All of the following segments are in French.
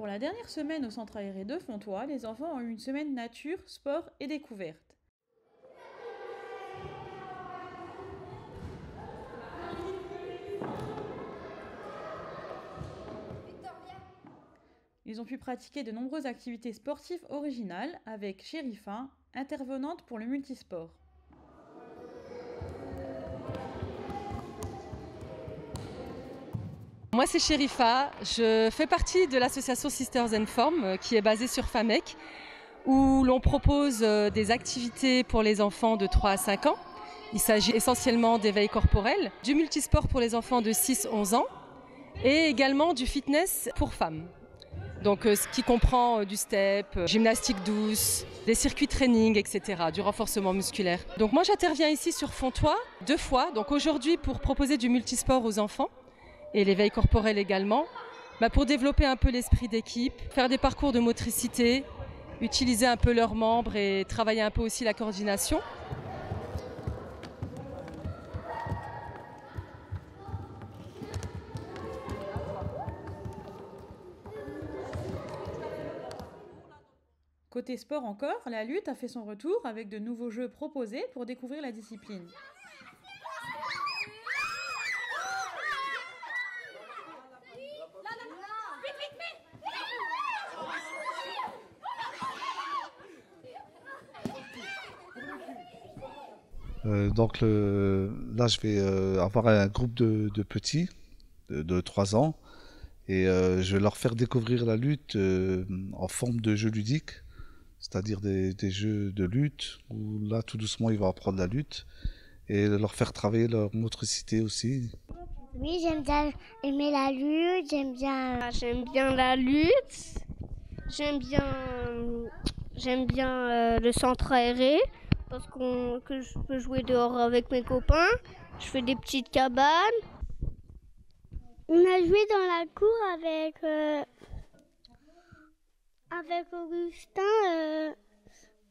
Pour la dernière semaine au centre aéré de Fontoy, les enfants ont eu une semaine nature, sport et découverte. Ils ont pu pratiquer de nombreuses activités sportives originales avec Chérifa, intervenante pour le multisport. Moi c'est Chérifa, je fais partie de l'association Sisters and Form qui est basée sur Famec où l'on propose des activités pour les enfants de 3 à 5 ans. Il s'agit essentiellement d'éveil corporel, du multisport pour les enfants de 6-11 ans et également du fitness pour femmes. Donc ce qui comprend du step, gymnastique douce, des circuits training, etc., du renforcement musculaire. Donc moi j'interviens ici sur Fontoy 2 fois, donc aujourd'hui pour proposer du multisport aux enfants et l'éveil corporel également, pour développer un peu l'esprit d'équipe, faire des parcours de motricité, utiliser un peu leurs membres et travailler un peu aussi la coordination. Côté sport encore, la lutte a fait son retour avec de nouveaux jeux proposés pour découvrir la discipline. Là, je vais avoir un groupe de petits de 3 ans et je vais leur faire découvrir la lutte en forme de jeu ludique, c'est-à-dire des jeux de lutte où là, tout doucement, ils vont apprendre la lutte et leur faire travailler leur motricité aussi. Oui, j'aime bien aimer la lutte, J'aime bien la lutte, j'aime bien le centre aéré parce que je peux jouer dehors avec mes copains. Je fais des petites cabanes. On a joué dans la cour avec Augustin,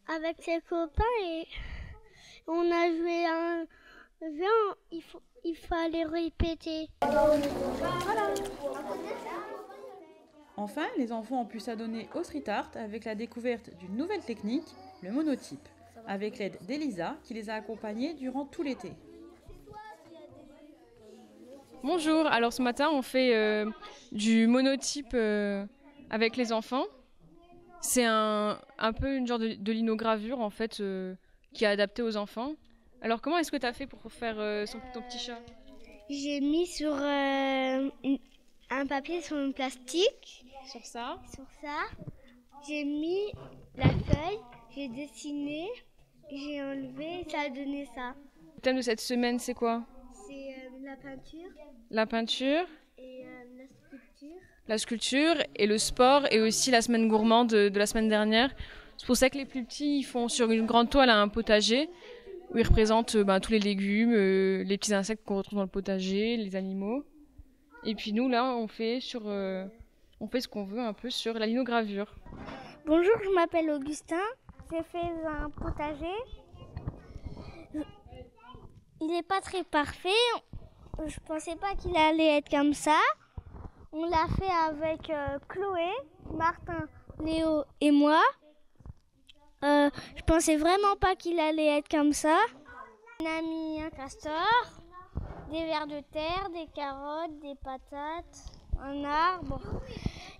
avec ses copains et on a joué un jeu, il fallait répéter. Enfin, les enfants ont pu s'adonner au street art avec la découverte d'une nouvelle technique, le monotype, avec l'aide d'Elisa qui les a accompagnés durant tout l'été. Bonjour, alors ce matin on fait du monotype avec les enfants. C'est un peu une genre de linogravure en fait qui est adaptée aux enfants. Alors comment est-ce que tu as fait pour faire ton petit chat? J'ai mis sur un papier sur un plastique. Sur ça? Sur ça. J'ai mis la feuille, j'ai dessiné, j'ai enlevé et ça a donné ça. Le thème de cette semaine c'est quoi? C'est la peinture. La peinture. Et la sculpture. La sculpture et le sport et aussi la semaine gourmande de la semaine dernière. C'est pour ça que les plus petits ils font sur une grande toile un potager où ils représentent tous les légumes, les petits insectes qu'on retrouve dans le potager, les animaux. Et puis nous là on fait ce qu'on veut un peu sur la linogravure. Bonjour, je m'appelle Augustin. J'ai fait un potager. Il n'est pas très parfait. Je pensais pas qu'il allait être comme ça. On l'a fait avec Chloé, Martin, Léo et moi. Je pensais vraiment pas qu'il allait être comme ça. On a mis un castor, des vers de terre, des carottes, des patates, un arbre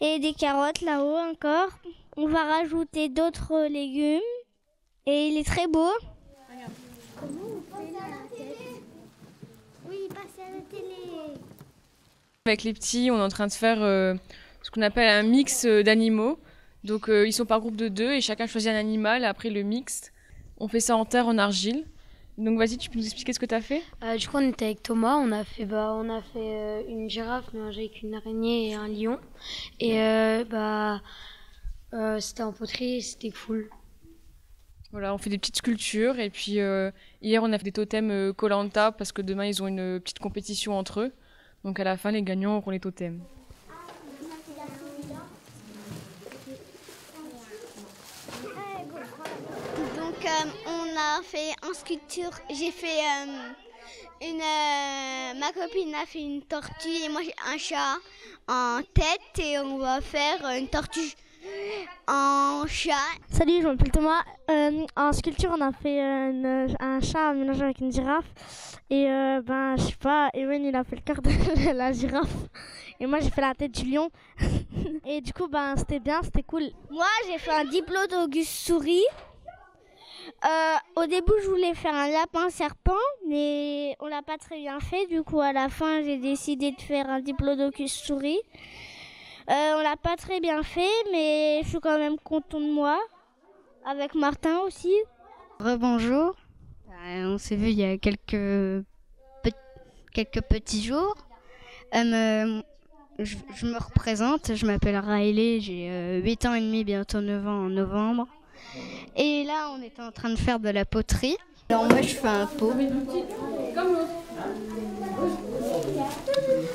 et des carottes là-haut encore. On va rajouter d'autres légumes et il est très beau. Regarde. Comment on fait la tête? Oui, passer à la télé. Avec les petits, on est en train de faire ce qu'on appelle un mix d'animaux. Donc ils sont par groupe de 2 et chacun choisit un animal. Après le mix, on fait ça en terre, en argile. Donc vas-y, tu peux nous expliquer ce que tu as fait? Du coup, on était avec Thomas, on a fait une girafe mélangée avec une araignée et un lion. Et c'était en poterie, c'était cool. Voilà, on fait des petites sculptures et puis hier on a fait des totems Koh-Lanta parce que demain ils ont une petite compétition entre eux. Donc à la fin, les gagnants auront les totems. Donc on a fait en sculpture, j'ai fait ma copine a fait une tortue et moi j'ai un chat. en tête et on va faire une tortue en chat. Salut, je m'appelle Thomas. En sculpture, on a fait un chat mélangé avec une girafe. Et je sais pas, Ewen il a fait le cœur de la girafe. Et moi j'ai fait la tête du lion. Et du coup, c'était bien, c'était cool. Moi, j'ai fait un diplodocus souris. Au début, je voulais faire un lapin serpent, mais on l'a pas très bien fait. Du coup, à la fin, j'ai décidé de faire un diplodocus souris. On l'a pas très bien fait, mais je suis quand même content de moi. Avec Martin aussi. Rebonjour. On s'est vu il y a quelques petits jours. Je me représente, je m'appelle Riley, j'ai 8 ans et demi, bientôt 9 ans en novembre. Et là, on était en train de faire de la poterie. Alors moi, je fais un pot.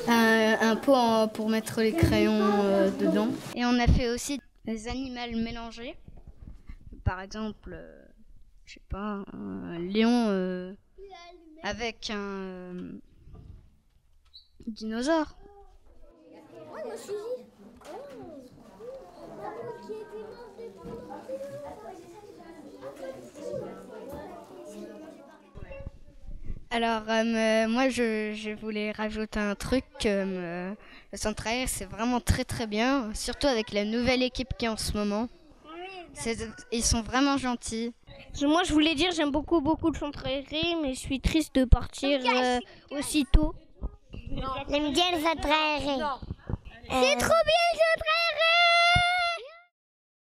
Un pot pour mettre les crayons dedans. Et on a fait aussi des animaux mélangés. Par exemple, je sais pas, un lion avec un dinosaure. Alors, moi, je voulais rajouter un truc. Le centre aéré, c'est vraiment très très bien, surtout avec la nouvelle équipe qui est en ce moment. Ils sont vraiment gentils. Moi, je voulais dire, j'aime beaucoup le centre aéré, mais je suis triste de partir aussitôt. J'aime bien le centre aéré. C'est trop bien!